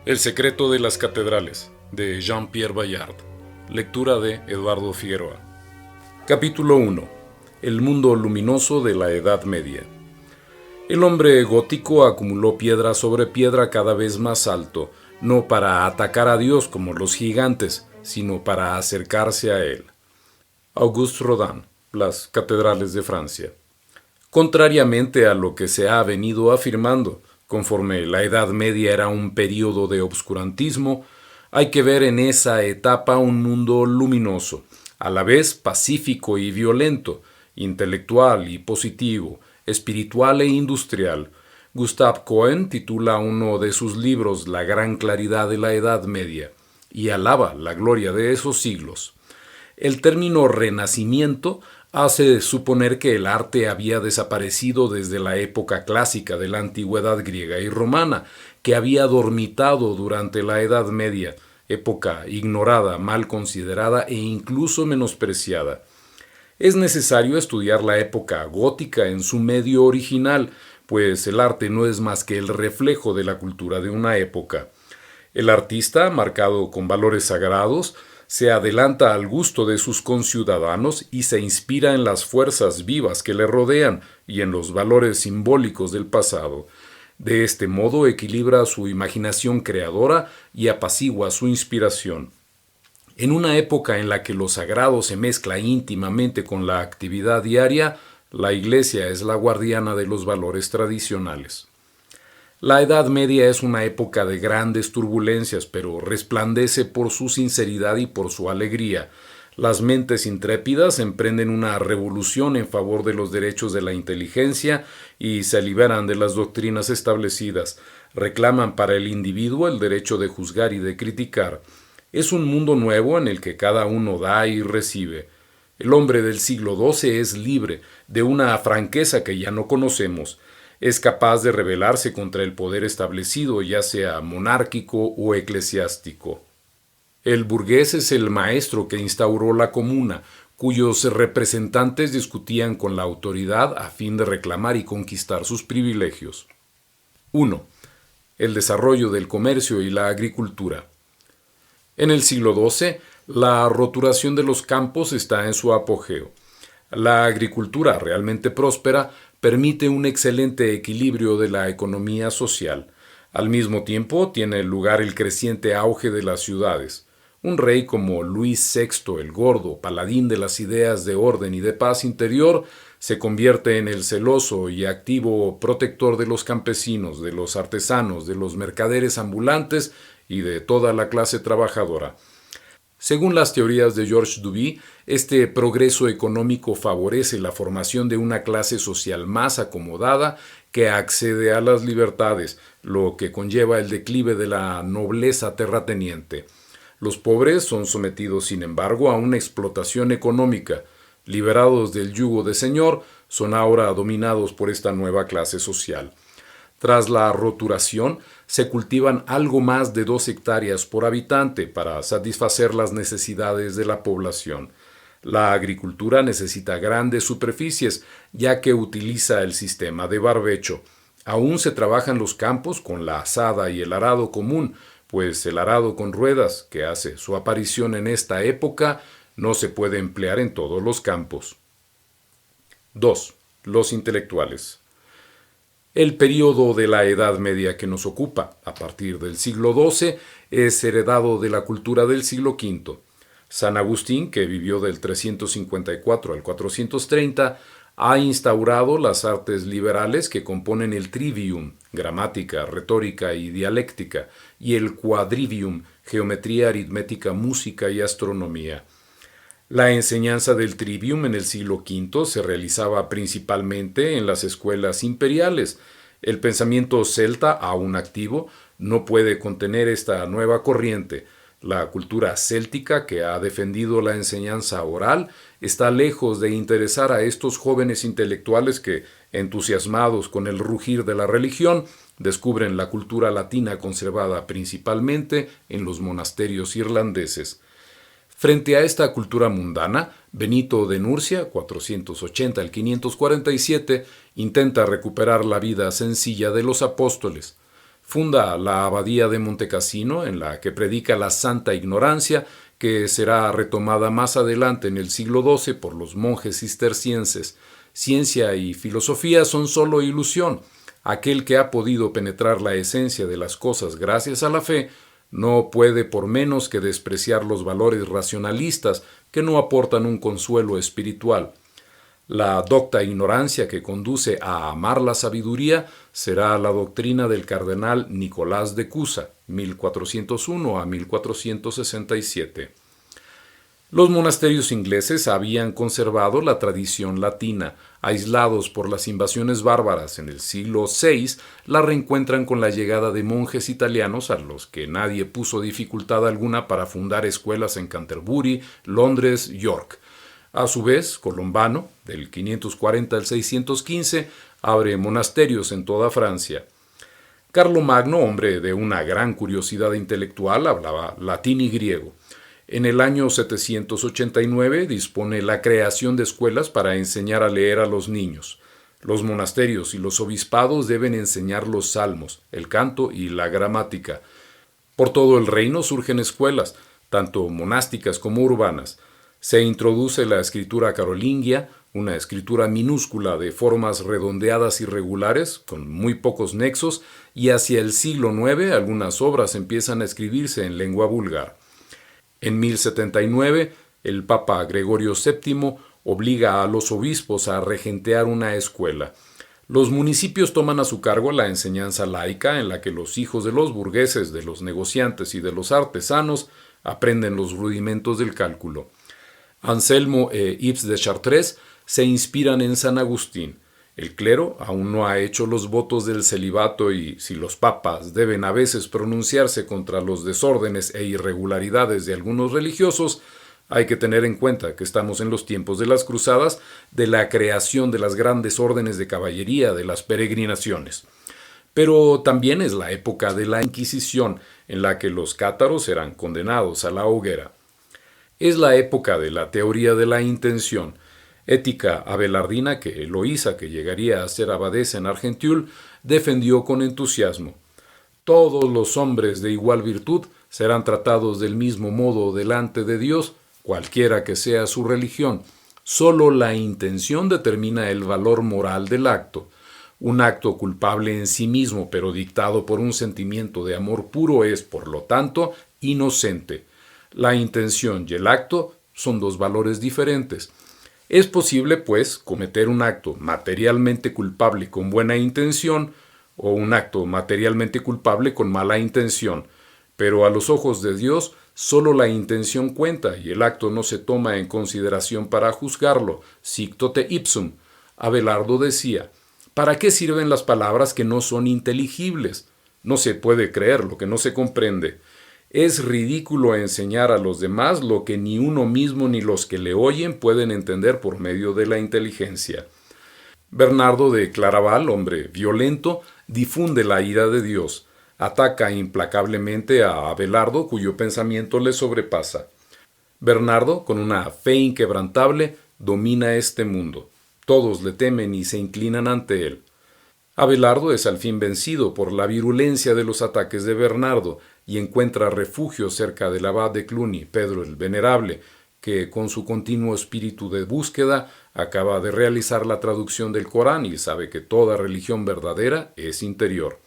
El secreto de las catedrales, de Jean-Pierre Bayard. Lectura de Eduardo Figueroa. Capítulo 1. El mundo luminoso de la Edad Media. El hombre gótico acumuló piedra sobre piedra cada vez más alto, no para atacar a Dios como los gigantes, sino para acercarse a él. Auguste Rodin, Las catedrales de Francia. Contrariamente a lo que se ha venido afirmando, conforme la Edad Media era un período de obscurantismo, hay que ver en esa etapa un mundo luminoso, a la vez pacífico y violento, intelectual y positivo, espiritual e industrial. Gustave Cohen titula uno de sus libros La gran claridad de la Edad Media, y alaba la gloria de esos siglos. El término renacimiento hace suponer que el arte había desaparecido desde la época clásica de la antigüedad griega y romana, que había dormitado durante la Edad Media, época ignorada, mal considerada e incluso menospreciada. Es necesario estudiar la época gótica en su medio original, pues el arte no es más que el reflejo de la cultura de una época. El artista, marcado con valores sagrados, se adelanta al gusto de sus conciudadanos y se inspira en las fuerzas vivas que le rodean y en los valores simbólicos del pasado. De este modo equilibra su imaginación creadora y apacigua su inspiración. En una época en la que lo sagrado se mezcla íntimamente con la actividad diaria, la Iglesia es la guardiana de los valores tradicionales. La Edad Media es una época de grandes turbulencias, pero resplandece por su sinceridad y por su alegría. Las mentes intrépidas emprenden una revolución en favor de los derechos de la inteligencia y se liberan de las doctrinas establecidas. Reclaman para el individuo el derecho de juzgar y de criticar. Es un mundo nuevo en el que cada uno da y recibe. El hombre del siglo XII es libre, de una franqueza que ya no conocemos. Es capaz de rebelarse contra el poder establecido, ya sea monárquico o eclesiástico. El burgués es el maestro que instauró la comuna, cuyos representantes discutían con la autoridad a fin de reclamar y conquistar sus privilegios. 1. El desarrollo del comercio y la agricultura. En el siglo XII, la roturación de los campos está en su apogeo. La agricultura realmente próspera permite un excelente equilibrio de la economía social. Al mismo tiempo, tiene lugar el creciente auge de las ciudades. Un rey como Luis VI el Gordo, paladín de las ideas de orden y de paz interior, se convierte en el celoso y activo protector de los campesinos, de los artesanos, de los mercaderes ambulantes y de toda la clase trabajadora. Según las teorías de Georges Duby, este progreso económico favorece la formación de una clase social más acomodada que accede a las libertades, lo que conlleva el declive de la nobleza terrateniente. Los pobres son sometidos, sin embargo, a una explotación económica. Liberados del yugo de señor, son ahora dominados por esta nueva clase social. Tras la roturación, se cultivan algo más de 2 hectáreas por habitante para satisfacer las necesidades de la población. La agricultura necesita grandes superficies, ya que utiliza el sistema de barbecho. Aún se trabajan los campos con la azada y el arado común, pues el arado con ruedas, que hace su aparición en esta época, no se puede emplear en todos los campos. 2. Los intelectuales. El período de la Edad Media que nos ocupa, a partir del siglo XII, es heredado de la cultura del siglo V. San Agustín, que vivió del 354 al 430, ha instaurado las artes liberales que componen el trivium, gramática, retórica y dialéctica, y el quadrivium, geometría, aritmética, música y astronomía. La enseñanza del trivium en el siglo V se realizaba principalmente en las escuelas imperiales. El pensamiento celta, aún activo, no puede contener esta nueva corriente. La cultura céltica, que ha defendido la enseñanza oral, está lejos de interesar a estos jóvenes intelectuales que, entusiasmados con el rugir de la religión, descubren la cultura latina conservada principalmente en los monasterios irlandeses. Frente a esta cultura mundana, Benito de Nurcia, 480 al 547, intenta recuperar la vida sencilla de los apóstoles. Funda la abadía de Montecassino, en la que predica la santa ignorancia, que será retomada más adelante en el siglo XII por los monjes cistercienses. Ciencia y filosofía son solo ilusión. Aquel que ha podido penetrar la esencia de las cosas gracias a la fe, no puede por menos que despreciar los valores racionalistas que no aportan un consuelo espiritual. La docta ignorancia que conduce a amar la sabiduría será la doctrina del cardenal Nicolás de Cusa, 1401 a 1467. Los monasterios ingleses habían conservado la tradición latina. Aislados por las invasiones bárbaras en el siglo VI, la reencuentran con la llegada de monjes italianos a los que nadie puso dificultad alguna para fundar escuelas en Canterbury, Londres, York. A su vez, Colombano, del 540 al 615, abre monasterios en toda Francia. Carlomagno, hombre de una gran curiosidad intelectual, hablaba latín y griego. En el año 789 dispone la creación de escuelas para enseñar a leer a los niños. Los monasterios y los obispados deben enseñar los salmos, el canto y la gramática. Por todo el reino surgen escuelas, tanto monásticas como urbanas. Se introduce la escritura carolingia, una escritura minúscula de formas redondeadas y regulares, con muy pocos nexos, y hacia el siglo IX algunas obras empiezan a escribirse en lengua vulgar. En 1079, el Papa Gregorio VII obliga a los obispos a regentear una escuela. Los municipios toman a su cargo la enseñanza laica en la que los hijos de los burgueses, de los negociantes y de los artesanos aprenden los rudimentos del cálculo. Anselmo e Yves de Chartres se inspiran en San Agustín. El clero aún no ha hecho los votos del celibato y, si los papas deben a veces pronunciarse contra los desórdenes e irregularidades de algunos religiosos, hay que tener en cuenta que estamos en los tiempos de las cruzadas, de la creación de las grandes órdenes de caballería, de las peregrinaciones. Pero también es la época de la Inquisición, en la que los cátaros eran condenados a la hoguera. Es la época de la teoría de la intención, ética abelardina que Eloísa, que llegaría a ser abadesa en Argentiul, defendió con entusiasmo. Todos los hombres de igual virtud serán tratados del mismo modo delante de Dios, cualquiera que sea su religión. Solo la intención determina el valor moral del acto. Un acto culpable en sí mismo, pero dictado por un sentimiento de amor puro, es, por lo tanto, inocente. La intención y el acto son dos valores diferentes. Es posible, pues, cometer un acto materialmente culpable con buena intención o un acto materialmente culpable con mala intención, pero a los ojos de Dios solo la intención cuenta y el acto no se toma en consideración para juzgarlo. Sicto te ipsum. Abelardo decía: ¿para qué sirven las palabras que no son inteligibles? No se puede creer lo que no se comprende. Es ridículo enseñar a los demás lo que ni uno mismo ni los que le oyen pueden entender por medio de la inteligencia. Bernardo de Claraval, hombre violento, difunde la ira de Dios. Ataca implacablemente a Abelardo, cuyo pensamiento le sobrepasa. Bernardo, con una fe inquebrantable, domina este mundo. Todos le temen y se inclinan ante él. Abelardo es al fin vencido por la virulencia de los ataques de Bernardo y encuentra refugio cerca del abad de Cluny, Pedro el Venerable, que con su continuo espíritu de búsqueda acaba de realizar la traducción del Corán y sabe que toda religión verdadera es interior.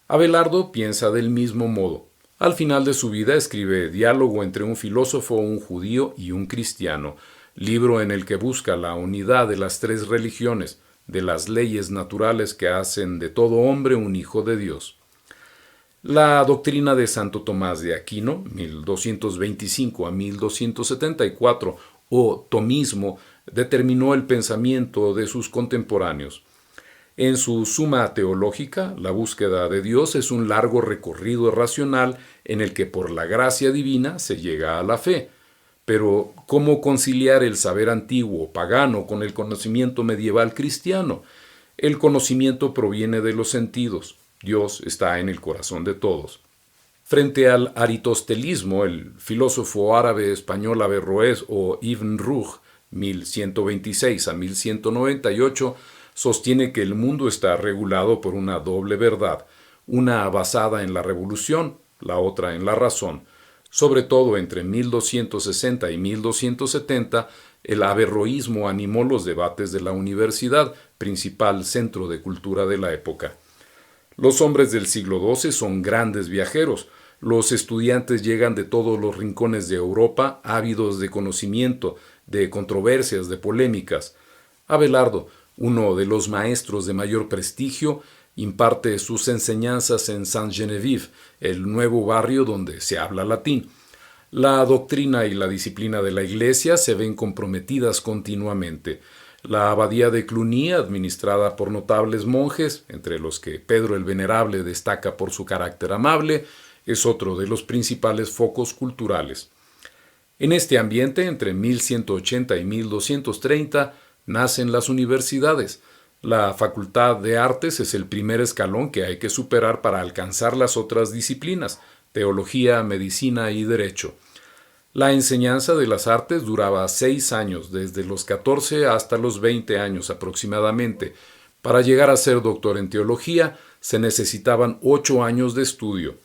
Abelardo piensa del mismo modo. Al final de su vida escribe Diálogo entre un filósofo, un judío y un cristiano, libro en el que busca la unidad de las tres religiones, de las leyes naturales que hacen de todo hombre un hijo de Dios. La doctrina de Santo Tomás de Aquino, 1225 a 1274, o tomismo, determinó el pensamiento de sus contemporáneos. En su Suma Teológica, la búsqueda de Dios es un largo recorrido racional en el que por la gracia divina se llega a la fe. Pero, ¿cómo conciliar el saber antiguo pagano con el conocimiento medieval cristiano? El conocimiento proviene de los sentidos. Dios está en el corazón de todos. Frente al aristotelismo, el filósofo árabe español Averroés o Ibn Ruj, 1126 a 1198, sostiene que el mundo está regulado por una doble verdad, una basada en la revolución, la otra en la razón. Sobre todo entre 1260 y 1270, el averroísmo animó los debates de la universidad, principal centro de cultura de la época. Los hombres del siglo XII son grandes viajeros. Los estudiantes llegan de todos los rincones de Europa, ávidos de conocimiento, de controversias, de polémicas. Abelardo, uno de los maestros de mayor prestigio, imparte sus enseñanzas en Saint-Geneviève, el nuevo barrio donde se habla latín. La doctrina y la disciplina de la Iglesia se ven comprometidas continuamente. La abadía de Cluny, administrada por notables monjes, entre los que Pedro el Venerable destaca por su carácter amable, es otro de los principales focos culturales. En este ambiente, entre 1180 y 1230, nacen las universidades. La Facultad de Artes es el primer escalón que hay que superar para alcanzar las otras disciplinas, teología, medicina y derecho. La enseñanza de las artes duraba 6 años, desde los 14 hasta los 20 años aproximadamente. Para llegar a ser doctor en teología se necesitaban 8 años de estudio.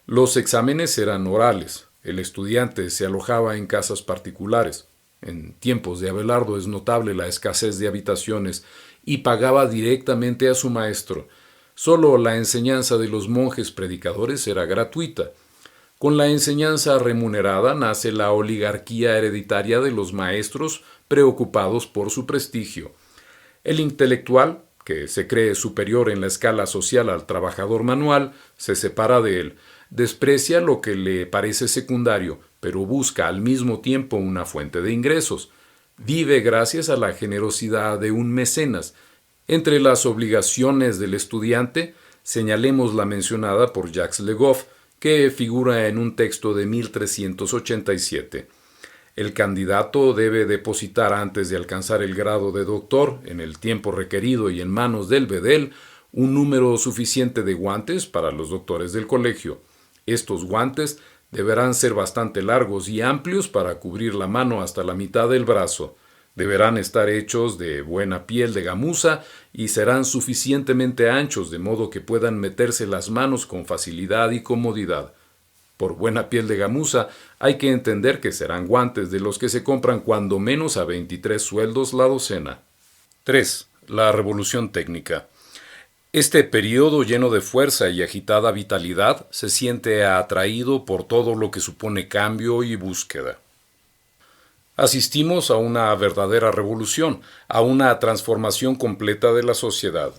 Los exámenes eran orales. El estudiante se alojaba en casas particulares. En tiempos de Abelardo es notable la escasez de habitaciones y pagaba directamente a su maestro. Solo la enseñanza de los monjes predicadores era gratuita. Con la enseñanza remunerada nace la oligarquía hereditaria de los maestros preocupados por su prestigio. El intelectual, que se cree superior en la escala social al trabajador manual, se separa de él, desprecia lo que le parece secundario, pero busca al mismo tiempo una fuente de ingresos. Vive gracias a la generosidad de un mecenas. Entre las obligaciones del estudiante, señalemos la mencionada por Jacques Le Goff, que figura en un texto de 1387. El candidato debe depositar antes de alcanzar el grado de doctor, en el tiempo requerido y en manos del bedel, un número suficiente de guantes para los doctores del colegio. Estos guantes deberán ser bastante largos y amplios para cubrir la mano hasta la mitad del brazo. Deberán estar hechos de buena piel de gamuza y serán suficientemente anchos de modo que puedan meterse las manos con facilidad y comodidad. Por buena piel de gamuza hay que entender que serán guantes de los que se compran cuando menos a 23 sueldos la docena. 3. La revolución técnica. Este periodo lleno de fuerza y agitada vitalidad se siente atraído por todo lo que supone cambio y búsqueda. Asistimos a una verdadera revolución, a una transformación completa de la sociedad.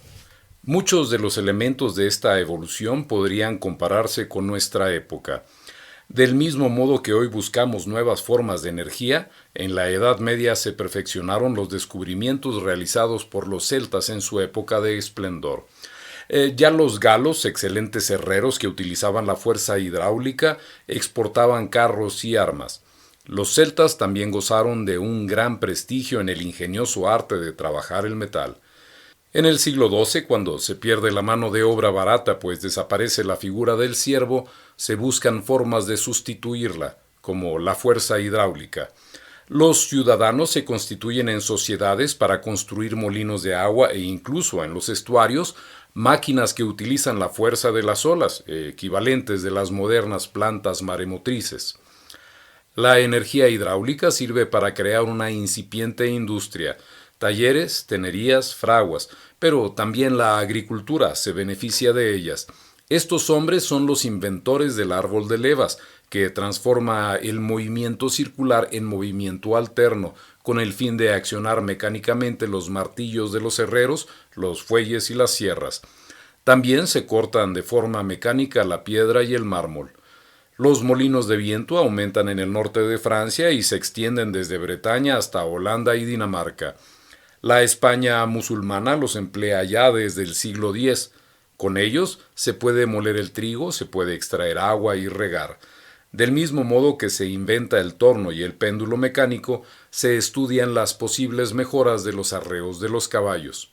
Muchos de los elementos de esta evolución podrían compararse con nuestra época. Del mismo modo que hoy buscamos nuevas formas de energía, en la Edad Media se perfeccionaron los descubrimientos realizados por los celtas en su época de esplendor. Ya los galos, excelentes herreros que utilizaban la fuerza hidráulica, exportaban carros y armas. Los celtas también gozaron de un gran prestigio en el ingenioso arte de trabajar el metal. En el siglo XII, cuando se pierde la mano de obra barata pues desaparece la figura del siervo, se buscan formas de sustituirla, como la fuerza hidráulica. Los ciudadanos se constituyen en sociedades para construir molinos de agua e incluso en los estuarios, máquinas que utilizan la fuerza de las olas, equivalentes de las modernas plantas maremotrices. La energía hidráulica sirve para crear una incipiente industria, talleres, tenerías, fraguas, pero también la agricultura se beneficia de ellas. Estos hombres son los inventores del árbol de levas, que transforma el movimiento circular en movimiento alterno, con el fin de accionar mecánicamente los martillos de los herreros, los fuelles y las sierras. También se cortan de forma mecánica la piedra y el mármol. Los molinos de viento aumentan en el norte de Francia y se extienden desde Bretaña hasta Holanda y Dinamarca. La España musulmana los emplea ya desde el siglo X. Con ellos se puede moler el trigo, se puede extraer agua y regar. Del mismo modo que se inventa el torno y el péndulo mecánico, se estudian las posibles mejoras de los arreos de los caballos.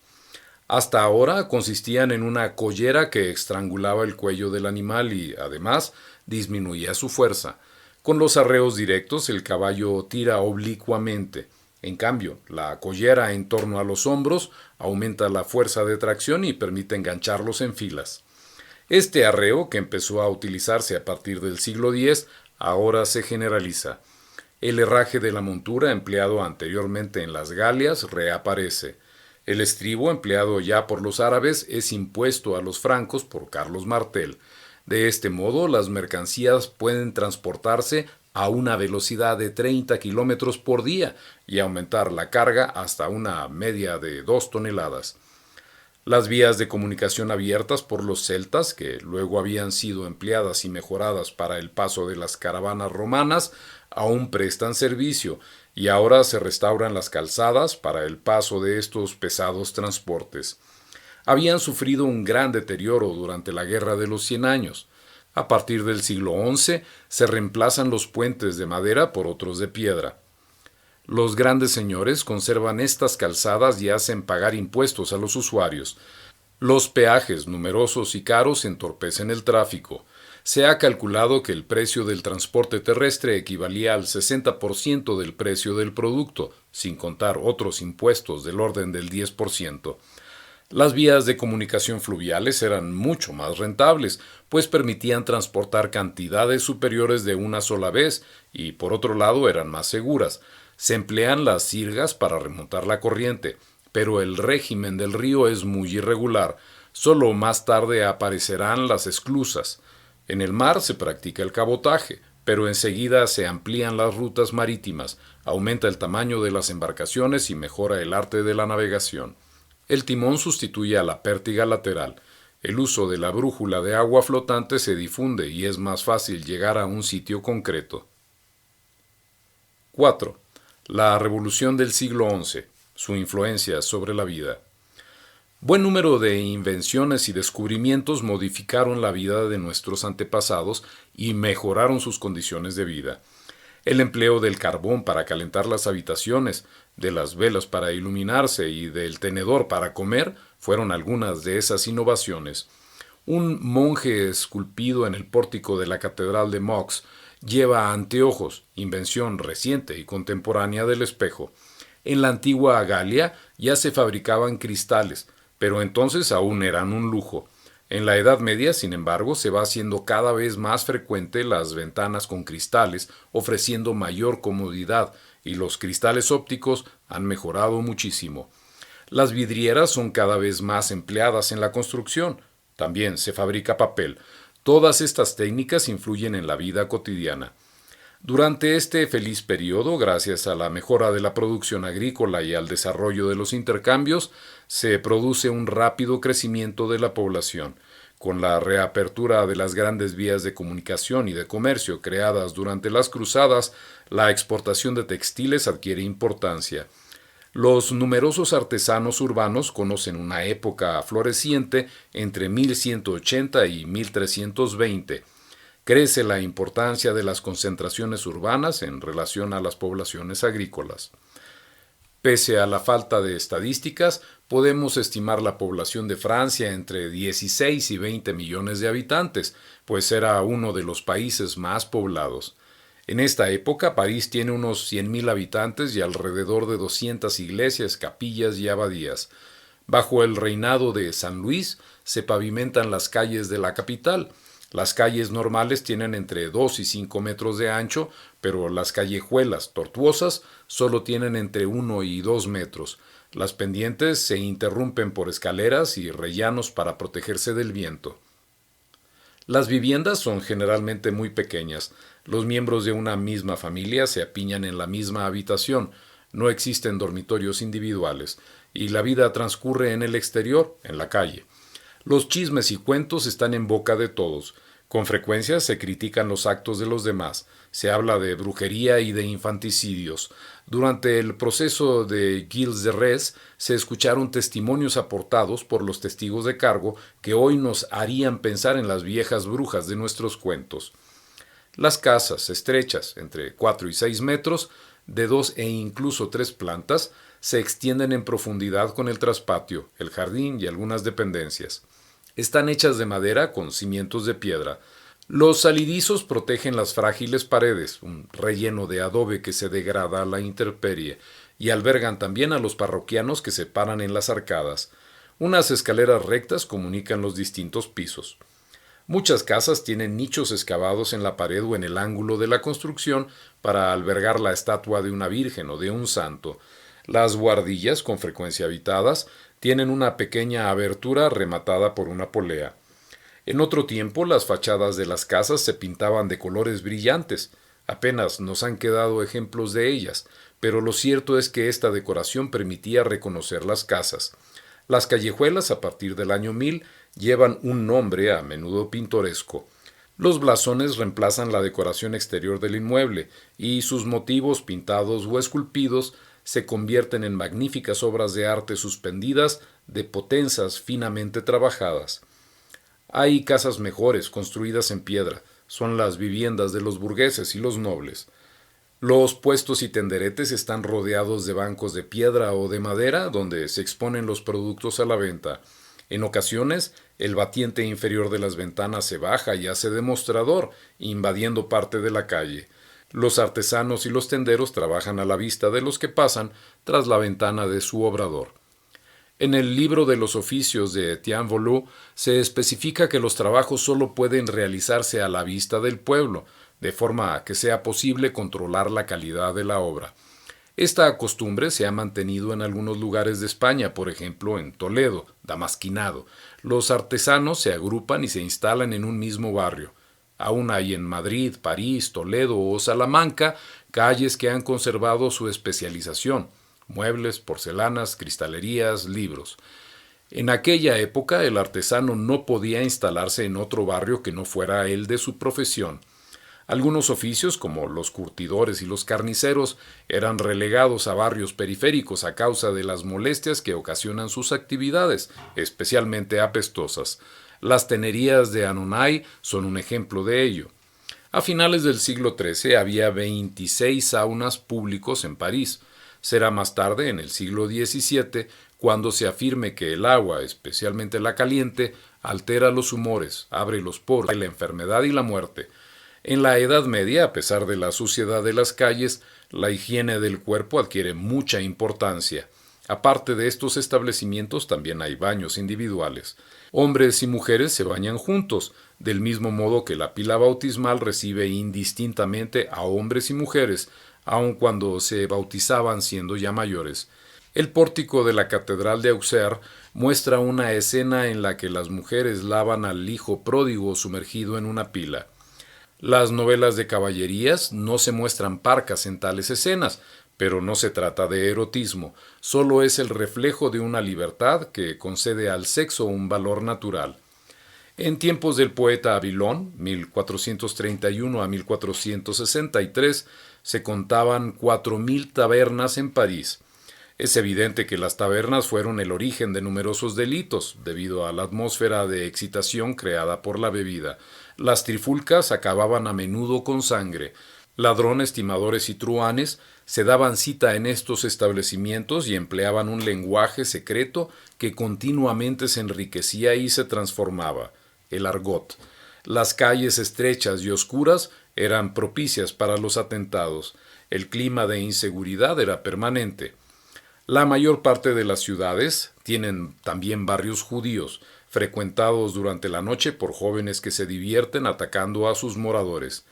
Hasta ahora consistían en una collera que estrangulaba el cuello del animal y, además, disminuía su fuerza. Con los arreos directos el caballo tira oblicuamente. En cambio, la collera en torno a los hombros aumenta la fuerza de tracción y permite engancharlos en filas. Este arreo, que empezó a utilizarse a partir del siglo X, ahora se generaliza. El herraje de la montura, empleado anteriormente en las Galias, reaparece. El estribo, empleado ya por los árabes, es impuesto a los francos por Carlos Martel. De este modo, las mercancías pueden transportarse a una velocidad de 30 kilómetros por día y aumentar la carga hasta una media de 2 toneladas. Las vías de comunicación abiertas por los celtas, que luego habían sido empleadas y mejoradas para el paso de las caravanas romanas, aún prestan servicio, y ahora se restauran las calzadas para el paso de estos pesados transportes. Habían sufrido un gran deterioro durante la Guerra de los 100 años. A partir del siglo XI se reemplazan los puentes de madera por otros de piedra. Los grandes señores conservan estas calzadas y hacen pagar impuestos a los usuarios. Los peajes, numerosos y caros, entorpecen el tráfico. Se ha calculado que el precio del transporte terrestre equivalía al 60% del precio del producto, sin contar otros impuestos del orden del 10%. Las vías de comunicación fluviales eran mucho más rentables, pues permitían transportar cantidades superiores de una sola vez y, por otro lado, eran más seguras. Se emplean las sirgas para remontar la corriente, pero el régimen del río es muy irregular. Solo más tarde aparecerán las esclusas. En el mar se practica el cabotaje, pero enseguida se amplían las rutas marítimas, aumenta el tamaño de las embarcaciones y mejora el arte de la navegación. El timón sustituye a la pértiga lateral. El uso de la brújula de agua flotante se difunde y es más fácil llegar a un sitio concreto. 4. La revolución del siglo XI. Su influencia sobre la vida. Buen número de invenciones y descubrimientos modificaron la vida de nuestros antepasados y mejoraron sus condiciones de vida. El empleo del carbón para calentar las habitaciones, de las velas para iluminarse y del tenedor para comer fueron algunas de esas innovaciones. Un monje esculpido en el pórtico de la Catedral de Meaux lleva anteojos, invención reciente y contemporánea del espejo. En la antigua Galia ya se fabricaban cristales, pero entonces aún eran un lujo. En la Edad Media, sin embargo, se va haciendo cada vez más frecuente las ventanas con cristales, ofreciendo mayor comodidad, y los cristales ópticos han mejorado muchísimo. Las vidrieras son cada vez más empleadas en la construcción. También se fabrica papel. Todas estas técnicas influyen en la vida cotidiana. Durante este feliz periodo, gracias a la mejora de la producción agrícola y al desarrollo de los intercambios, se produce un rápido crecimiento de la población. Con la reapertura de las grandes vías de comunicación y de comercio creadas durante las cruzadas, la exportación de textiles adquiere importancia. Los numerosos artesanos urbanos conocen una época floreciente entre 1180 y 1320. Crece la importancia de las concentraciones urbanas en relación a las poblaciones agrícolas. Pese a la falta de estadísticas, podemos estimar la población de Francia entre 16 y 20 millones de habitantes, pues era uno de los países más poblados. En esta época, París tiene unos 100.000 habitantes y alrededor de 200 iglesias, capillas y abadías. Bajo el reinado de San Luis se pavimentan las calles de la capital. Las calles normales tienen entre 2 y 5 metros de ancho, pero las callejuelas tortuosas solo tienen entre 1 y 2 metros. Las pendientes se interrumpen por escaleras y rellanos para protegerse del viento. Las viviendas son generalmente muy pequeñas. Los miembros de una misma familia se apiñan en la misma habitación. No existen dormitorios individuales, y la vida transcurre en el exterior, en la calle. Los chismes y cuentos están en boca de todos. Con frecuencia se critican los actos de los demás. Se habla de brujería y de infanticidios. Durante el proceso de Gilles de Retz se escucharon testimonios aportados por los testigos de cargo que hoy nos harían pensar en las viejas brujas de nuestros cuentos. Las casas, estrechas, entre 4 y 6 metros, de 2 e incluso 3 plantas, se extienden en profundidad con el traspatio, el jardín y algunas dependencias. Están hechas de madera con cimientos de piedra. Los salidizos protegen las frágiles paredes, un relleno de adobe que se degrada a la intemperie, y albergan también a los parroquianos que se paran en las arcadas. Unas escaleras rectas comunican los distintos pisos. Muchas casas tienen nichos excavados en la pared o en el ángulo de la construcción para albergar la estatua de una virgen o de un santo. Las buhardillas, con frecuencia habitadas, tienen una pequeña abertura rematada por una polea. En otro tiempo, las fachadas de las casas se pintaban de colores brillantes. Apenas nos han quedado ejemplos de ellas, pero lo cierto es que esta decoración permitía reconocer las casas. Las callejuelas, a partir del año 1000, llevan un nombre a menudo pintoresco. Los blasones reemplazan la decoración exterior del inmueble y sus motivos pintados o esculpidos se convierten en magníficas obras de arte suspendidas de potenzas finamente trabajadas. Hay casas mejores construidas en piedra, son las viviendas de los burgueses y los nobles. Los puestos y tenderetes están rodeados de bancos de piedra o de madera donde se exponen los productos a la venta. En ocasiones, el batiente inferior de las ventanas se baja y hace de mostrador, invadiendo parte de la calle. Los artesanos y los tenderos trabajan a la vista de los que pasan tras la ventana de su obrador. En el libro de los oficios de Etienne Volou se especifica que los trabajos solo pueden realizarse a la vista del pueblo, de forma que sea posible controlar la calidad de la obra. Esta costumbre se ha mantenido en algunos lugares de España, por ejemplo en Toledo, Damasquinado. Los artesanos se agrupan y se instalan en un mismo barrio. Aún hay en Madrid, París, Toledo o Salamanca calles que han conservado su especialización: muebles, porcelanas, cristalerías, libros. En aquella época el artesano no podía instalarse en otro barrio que no fuera el de su profesión. Algunos oficios, como los curtidores y los carniceros, eran relegados a barrios periféricos a causa de las molestias que ocasionan sus actividades, especialmente apestosas. Las tenerías de Annonay son un ejemplo de ello. A finales del siglo XIII había 26 saunas públicos en París. Será más tarde, en el siglo XVII, cuando se afirme que el agua, especialmente la caliente, altera los humores, abre los poros, la enfermedad y la muerte. En la Edad Media, a pesar de la suciedad de las calles, la higiene del cuerpo adquiere mucha importancia. Aparte de estos establecimientos, también hay baños individuales. Hombres y mujeres se bañan juntos, del mismo modo que la pila bautismal recibe indistintamente a hombres y mujeres, aun cuando se bautizaban siendo ya mayores. El pórtico de la Catedral de Auxerre muestra una escena en la que las mujeres lavan al hijo pródigo sumergido en una pila. Las novelas de caballerías no se muestran parcas en tales escenas, pero no se trata de erotismo, solo es el reflejo de una libertad que concede al sexo un valor natural. En tiempos del poeta Avilón, 1431 a 1463, se contaban 4000 tabernas en París. Es evidente que las tabernas fueron el origen de numerosos delitos, debido a la atmósfera de excitación creada por la bebida. Las trifulcas acababan a menudo con sangre. Ladrones, timadores y truhanes se daban cita en estos establecimientos y empleaban un lenguaje secreto que continuamente se enriquecía y se transformaba: el argot. Las calles estrechas y oscuras eran propicias para los atentados. El clima de inseguridad era permanente. La mayor parte de las ciudades tienen también barrios judíos, frecuentados durante la noche por jóvenes que se divierten atacando a sus moradores.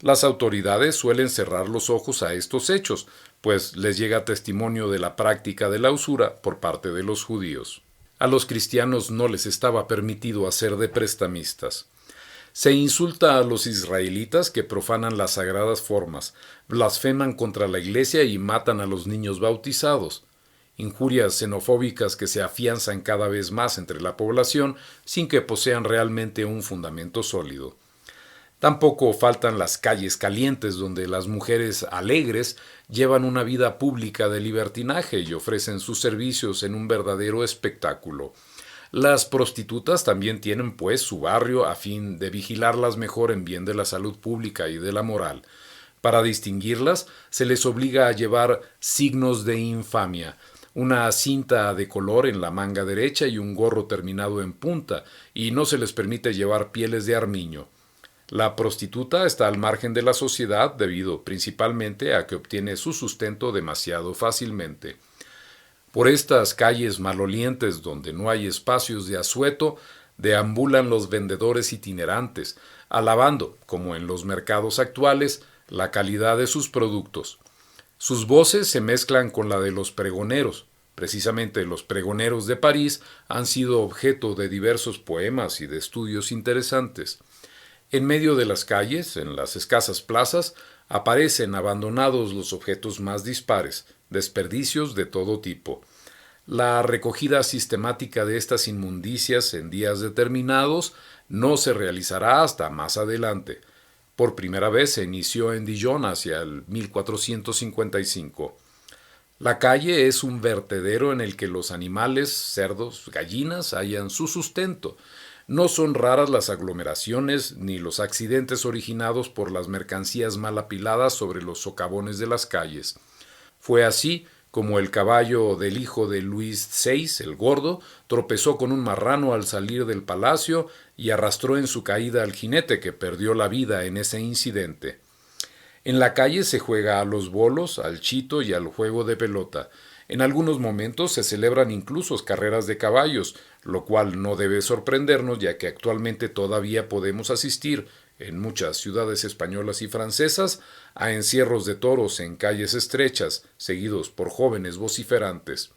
Las autoridades suelen cerrar los ojos a estos hechos, pues les llega testimonio de la práctica de la usura por parte de los judíos. A los cristianos no les estaba permitido hacer de prestamistas. Se insulta a los israelitas que profanan las sagradas formas, blasfeman contra la iglesia y matan a los niños bautizados. Injurias xenofóbicas que se afianzan cada vez más entre la población sin que posean realmente un fundamento sólido. Tampoco faltan las calles calientes donde las mujeres alegres llevan una vida pública de libertinaje y ofrecen sus servicios en un verdadero espectáculo. Las prostitutas también tienen pues su barrio a fin de vigilarlas mejor en bien de la salud pública y de la moral. Para distinguirlas se les obliga a llevar signos de infamia, una cinta de color en la manga derecha y un gorro terminado en punta, y no se les permite llevar pieles de armiño. La prostituta está al margen de la sociedad debido principalmente a que obtiene su sustento demasiado fácilmente. Por estas calles malolientes donde no hay espacios de asueto, deambulan los vendedores itinerantes, alabando, como en los mercados actuales, la calidad de sus productos. Sus voces se mezclan con la de los pregoneros. Precisamente los pregoneros de París han sido objeto de diversos poemas y de estudios interesantes. En medio de las calles, en las escasas plazas, aparecen abandonados los objetos más dispares, desperdicios de todo tipo. La recogida sistemática de estas inmundicias en días determinados no se realizará hasta más adelante. Por primera vez se inició en Dijon hacia el 1455. La calle es un vertedero en el que los animales, cerdos, gallinas, hallan su sustento. No son raras las aglomeraciones ni los accidentes originados por las mercancías mal apiladas sobre los socavones de las calles. Fue así como el caballo del hijo de Luis VI, el Gordo, tropezó con un marrano al salir del palacio y arrastró en su caída al jinete, que perdió la vida en ese incidente. En la calle se juega a los bolos, al chito y al juego de pelota. En algunos momentos se celebran incluso carreras de caballos, lo cual no debe sorprendernos, ya que actualmente todavía podemos asistir, en muchas ciudades españolas y francesas, a encierros de toros en calles estrechas, seguidos por jóvenes vociferantes.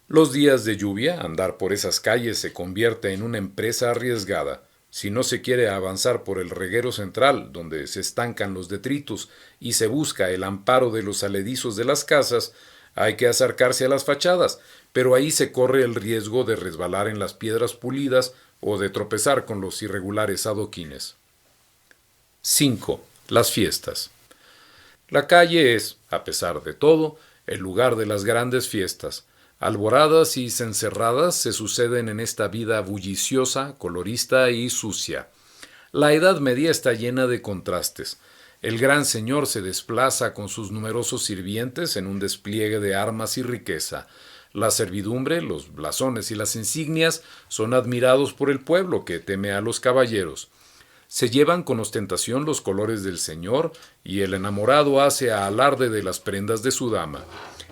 Los días de lluvia, andar por esas calles se convierte en una empresa arriesgada. Si no se quiere avanzar por el reguero central, donde se estancan los detritus y se busca el amparo de los aledizos de las casas, hay que acercarse a las fachadas, pero ahí se corre el riesgo de resbalar en las piedras pulidas o de tropezar con los irregulares adoquines. 5. Las fiestas. La calle es, a pesar de todo, el lugar de las grandes fiestas. Alboradas y cencerradas se suceden en esta vida bulliciosa, colorista y sucia. La Edad Media está llena de contrastes. El gran señor se desplaza con sus numerosos sirvientes en un despliegue de armas y riqueza. La servidumbre, los blasones y las insignias son admirados por el pueblo, que teme a los caballeros. Se llevan con ostentación los colores del señor y el enamorado hace alarde de las prendas de su dama.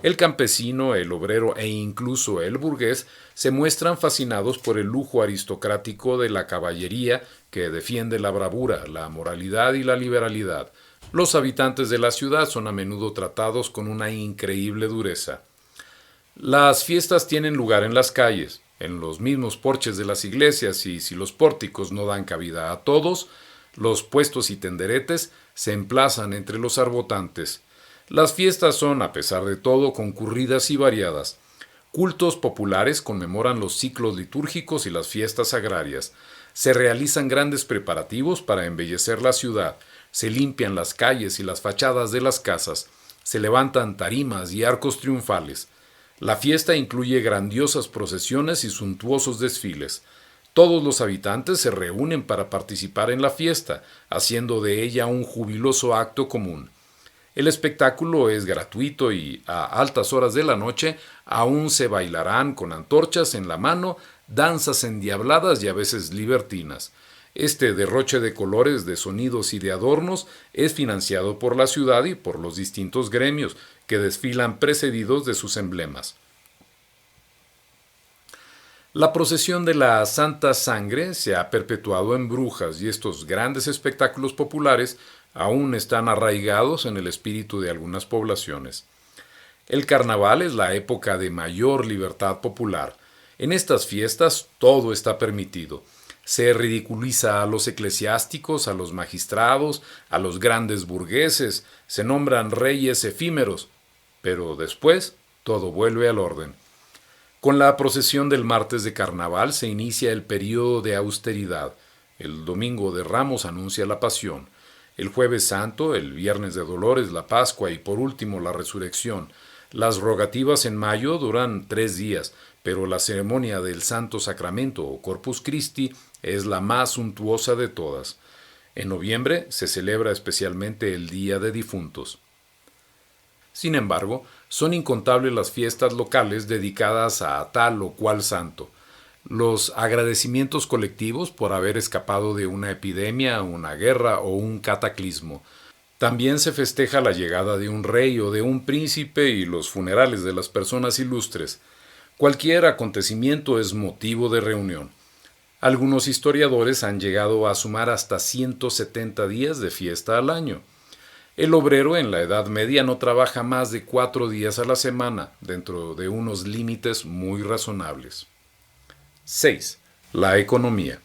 El campesino, el obrero e incluso el burgués se muestran fascinados por el lujo aristocrático de la caballería, que defiende la bravura, la moralidad y la liberalidad. Los habitantes de la ciudad son a menudo tratados con una increíble dureza. Las fiestas tienen lugar en las calles, en los mismos porches de las iglesias, y si los pórticos no dan cabida a todos, los puestos y tenderetes se emplazan entre los arbotantes. Las fiestas son, a pesar de todo, concurridas y variadas. Cultos populares conmemoran los ciclos litúrgicos y las fiestas agrarias. Se realizan grandes preparativos para embellecer la ciudad. Se limpian las calles y las fachadas de las casas. Se levantan tarimas y arcos triunfales. La fiesta incluye grandiosas procesiones y suntuosos desfiles. Todos los habitantes se reúnen para participar en la fiesta, haciendo de ella un jubiloso acto común. El espectáculo es gratuito y a altas horas de la noche aún se bailarán con antorchas en la mano, danzas endiabladas y a veces libertinas. Este derroche de colores, de sonidos y de adornos es financiado por la ciudad y por los distintos gremios, que desfilan precedidos de sus emblemas. La procesión de la Santa Sangre se ha perpetuado en Brujas, y estos grandes espectáculos populares aún están arraigados en el espíritu de algunas poblaciones. El carnaval es la época de mayor libertad popular. En estas fiestas todo está permitido. Se ridiculiza a los eclesiásticos, a los magistrados, a los grandes burgueses, se nombran reyes efímeros, pero después todo vuelve al orden. Con la procesión del martes de carnaval se inicia el período de austeridad. El domingo de Ramos anuncia la Pasión. El Jueves Santo, el Viernes de Dolores, la Pascua y por último la Resurrección. Las rogativas en mayo duran 3 días, pero la ceremonia del Santo Sacramento o Corpus Christi es la más suntuosa de todas. En noviembre se celebra especialmente el Día de Difuntos. Sin embargo, son incontables las fiestas locales dedicadas a tal o cual santo. Los agradecimientos colectivos por haber escapado de una epidemia, una guerra o un cataclismo. También se festeja la llegada de un rey o de un príncipe y los funerales de las personas ilustres. Cualquier acontecimiento es motivo de reunión. Algunos historiadores han llegado a sumar hasta 170 días de fiesta al año. El obrero en la Edad Media no trabaja más de 4 días a la semana, dentro de unos límites muy razonables. 6. La economía.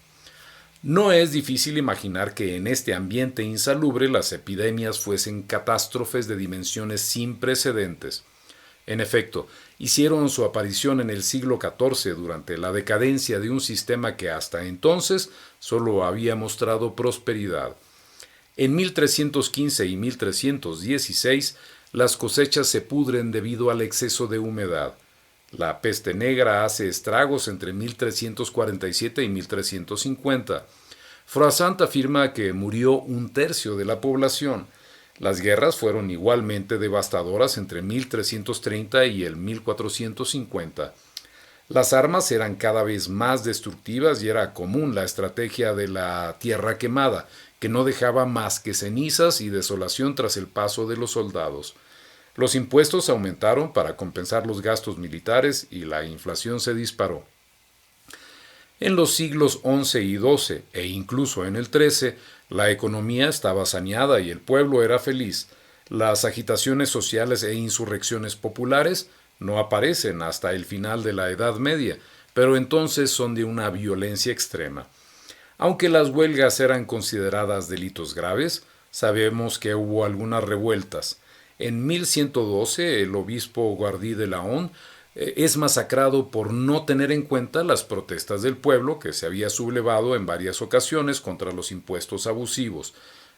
No es difícil imaginar que en este ambiente insalubre las epidemias fuesen catástrofes de dimensiones sin precedentes. En efecto, hicieron su aparición en el siglo XIV durante la decadencia de un sistema que hasta entonces solo había mostrado prosperidad. En 1315 y 1316 las cosechas se pudren debido al exceso de humedad. La peste negra hace estragos entre 1347 y 1350. Froissart afirma que murió un tercio de la población. Las guerras fueron igualmente devastadoras entre 1330 y el 1450. Las armas eran cada vez más destructivas y era común la estrategia de la tierra quemada, que no dejaba más que cenizas y desolación tras el paso de los soldados. Los impuestos aumentaron para compensar los gastos militares y la inflación se disparó. En los siglos XI y XII, e incluso en el XIII, la economía estaba saneada y el pueblo era feliz. Las agitaciones sociales e insurrecciones populares no aparecen hasta el final de la Edad Media, pero entonces son de una violencia extrema. Aunque las huelgas eran consideradas delitos graves, sabemos que hubo algunas revueltas. En 1112, el obispo Guardí de Laon es masacrado por no tener en cuenta las protestas del pueblo que se había sublevado en varias ocasiones contra los impuestos abusivos.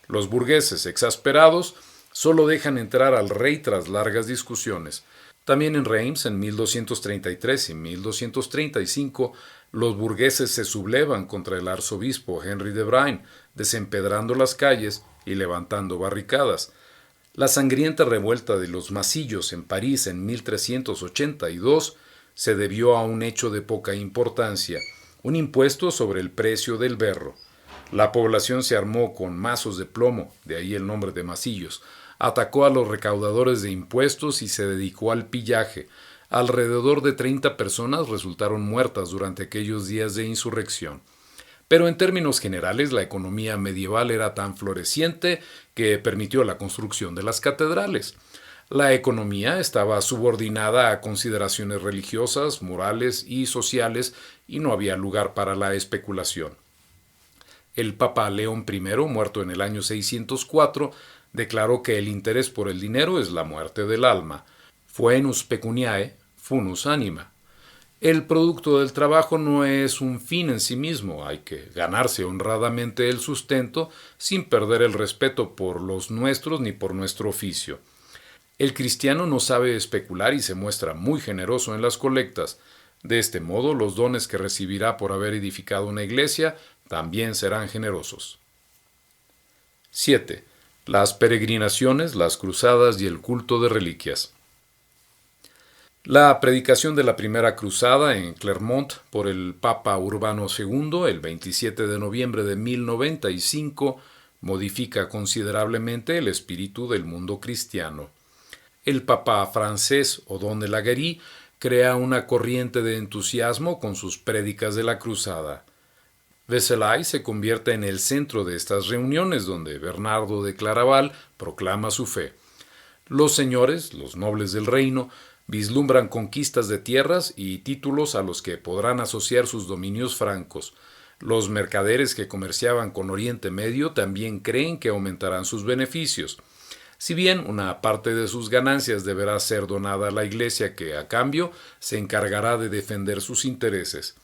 Los burgueses, exasperados, solo dejan entrar al rey tras largas discusiones. También en Reims, en 1233 y 1235, los burgueses se sublevan contra el arzobispo Henry de Brienne, desempedrando las calles y levantando barricadas. La sangrienta revuelta de los Masillos en París en 1382 se debió a un hecho de poca importancia, un impuesto sobre el precio del berro. La población se armó con mazos de plomo, de ahí el nombre de Masillos, atacó a los recaudadores de impuestos y se dedicó al pillaje. Alrededor de 30 personas resultaron muertas durante aquellos días de insurrección. Pero en términos generales, la economía medieval era tan floreciente que permitió la construcción de las catedrales. La economía estaba subordinada a consideraciones religiosas, morales y sociales y no había lugar para la especulación. El Papa León I, muerto en el año 604, declaró que el interés por el dinero es la muerte del alma. Foenus pecuniae, funus anima. El producto del trabajo no es un fin en sí mismo, hay que ganarse honradamente el sustento sin perder el respeto por los nuestros ni por nuestro oficio. El cristiano no sabe especular y se muestra muy generoso en las colectas. De este modo, los dones que recibirá por haber edificado una iglesia también serán generosos. 7. Las peregrinaciones, las cruzadas y el culto de reliquias. La predicación de la primera cruzada en Clermont por el Papa Urbano II, el 27 de noviembre de 1095, modifica considerablemente el espíritu del mundo cristiano. El Papa francés Odón de Laguerie crea una corriente de entusiasmo con sus prédicas de la cruzada. Vézelay se convierte en el centro de estas reuniones donde Bernardo de Claraval proclama su fe. Los señores, los nobles del reino, vislumbran conquistas de tierras y títulos a los que podrán asociar sus dominios francos. Los mercaderes que comerciaban con Oriente Medio también creen que aumentarán sus beneficios. Si bien una parte de sus ganancias deberá ser donada a la Iglesia que, a cambio, se encargará de defender sus intereses.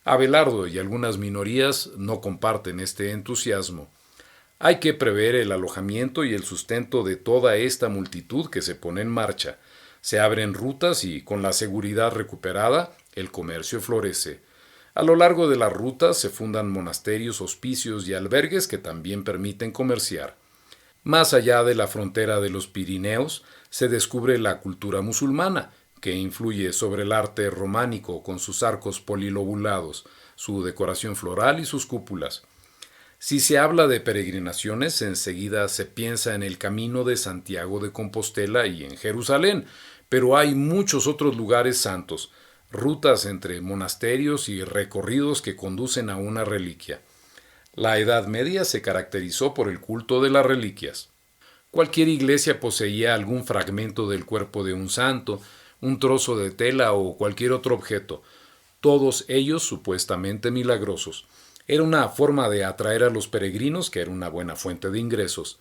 Abelardo y algunas minorías no comparten este entusiasmo. Hay que prever el alojamiento y el sustento de toda esta multitud que se pone en marcha. Se abren rutas y, con la seguridad recuperada, el comercio florece. A lo largo de las rutas se fundan monasterios, hospicios y albergues que también permiten comerciar. Más allá de la frontera de los Pirineos, se descubre la cultura musulmana, que influye sobre el arte románico con sus arcos polilobulados, su decoración floral y sus cúpulas. Si se habla de peregrinaciones, enseguida se piensa en el camino de Santiago de Compostela y en Jerusalén, pero hay muchos otros lugares santos. rutas entre monasterios y recorridos que conducen a una reliquia. La Edad Media se caracterizó por el culto de las reliquias. Cualquier iglesia poseía algún fragmento del cuerpo de un santo, un trozo de tela o cualquier otro objeto, todos ellos supuestamente milagrosos. Era una forma de atraer a los peregrinos, que era una buena fuente de ingresos.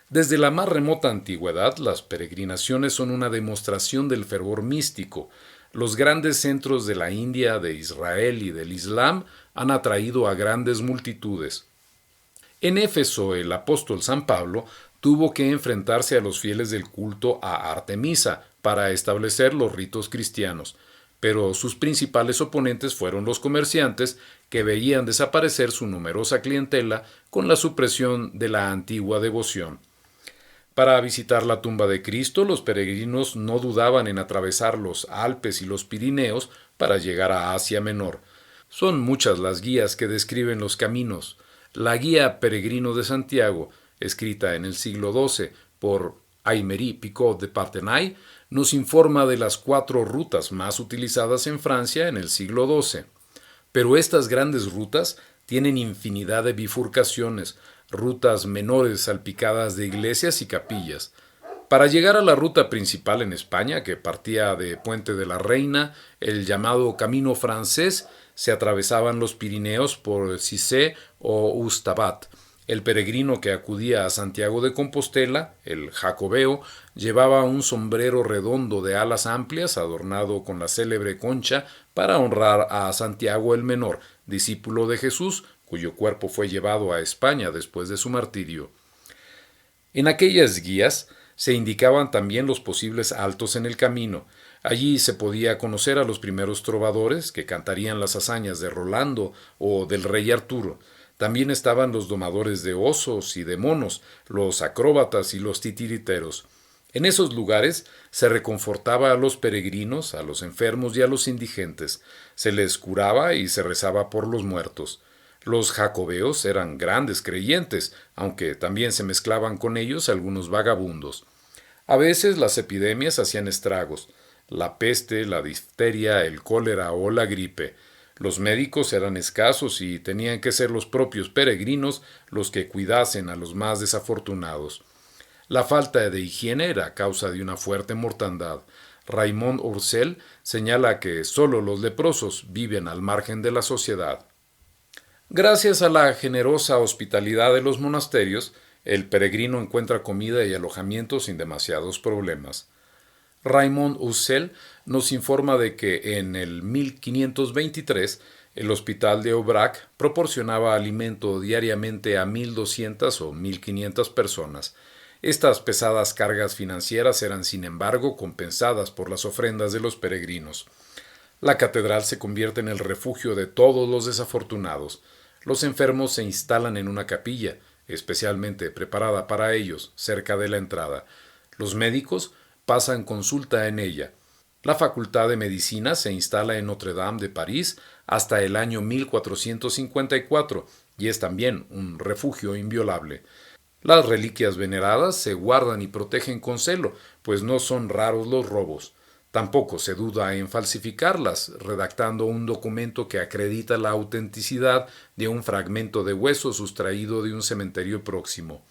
Desde la más remota antigüedad, las peregrinaciones son una demostración del fervor místico. Los grandes centros de la India, de Israel y del Islam han atraído a grandes multitudes. En Éfeso, el apóstol San Pablo tuvo que enfrentarse a los fieles del culto a Artemisa para establecer los ritos cristianos, pero sus principales oponentes fueron los comerciantes que veían desaparecer su numerosa clientela con la supresión de la antigua devoción. Para visitar la tumba de Cristo, los peregrinos no dudaban en atravesar los Alpes y los Pirineos para llegar a Asia Menor. Son muchas las guías que describen los caminos. La Guía Peregrino de Santiago, escrita en el siglo XII por Aymery Picot de Parthenay, nos informa de las 4 rutas más utilizadas en Francia en el siglo XII. Pero estas grandes rutas tienen infinidad de bifurcaciones, rutas menores salpicadas de iglesias y capillas. Para llegar a la ruta principal en España, que partía de Puente de la Reina, el llamado Camino Francés, se atravesaban los Pirineos por Cizé o Ustabat. El peregrino que acudía a Santiago de Compostela, el jacobeo, llevaba un sombrero redondo de alas amplias adornado con la célebre concha para honrar a Santiago el Menor, discípulo de Jesús, cuyo cuerpo fue llevado a España después de su martirio. En aquellas guías se indicaban también los posibles altos en el camino. Allí se podía conocer a los primeros trovadores que cantarían las hazañas de Rolando o del rey Arturo. También estaban los domadores de osos y de monos, los acróbatas y los titiriteros. En esos lugares se reconfortaba a los peregrinos, a los enfermos y a los indigentes. Se les curaba y se rezaba por los muertos. Los jacobeos eran grandes creyentes, aunque también se mezclaban con ellos algunos vagabundos. A veces las epidemias hacían estragos: la peste, la difteria, el cólera o la gripe. Los médicos eran escasos y tenían que ser los propios peregrinos los que cuidasen a los más desafortunados. La falta de higiene era causa de una fuerte mortandad. Raymond Ursel señala que solo los leprosos viven al margen de la sociedad. Gracias a la generosa hospitalidad de los monasterios, el peregrino encuentra comida y alojamiento sin demasiados problemas. Raymond Ursel nos informa de que en el 1523 el hospital de Aubrac proporcionaba alimento diariamente a 1.200 o 1.500 personas. Estas pesadas cargas financieras eran, sin embargo, compensadas por las ofrendas de los peregrinos. La catedral se convierte en el refugio de todos los desafortunados. Los enfermos se instalan en una capilla, especialmente preparada para ellos, cerca de la entrada. Los médicos pasan consulta en ella. La Facultad de Medicina se instala en Notre-Dame de París hasta el año 1454 y es también un refugio inviolable. Las reliquias veneradas se guardan y protegen con celo, pues no son raros los robos. Tampoco se duda en falsificarlas, redactando un documento que acredita la autenticidad de un fragmento de hueso sustraído de un cementerio próximo.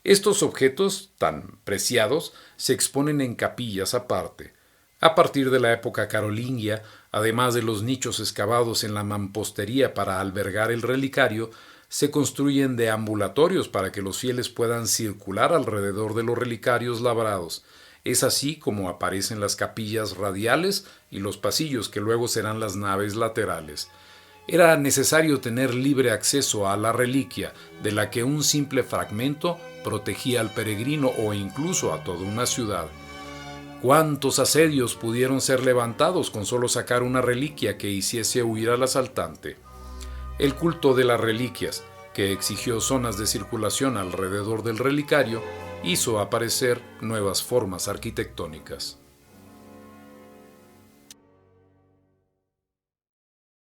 Estos objetos, tan preciados, se exponen en capillas aparte. A partir de la época carolingia, además de los nichos excavados en la mampostería para albergar el relicario, se construyen deambulatorios para que los fieles puedan circular alrededor de los relicarios labrados. Es así como aparecen las capillas radiales y los pasillos que luego serán las naves laterales. Era necesario tener libre acceso a la reliquia, de la que un simple fragmento protegía al peregrino o incluso a toda una ciudad. ¿Cuántos asedios pudieron ser levantados con solo sacar una reliquia que hiciese huir al asaltante? El culto de las reliquias, que exigió zonas de circulación alrededor del relicario, hizo aparecer nuevas formas arquitectónicas.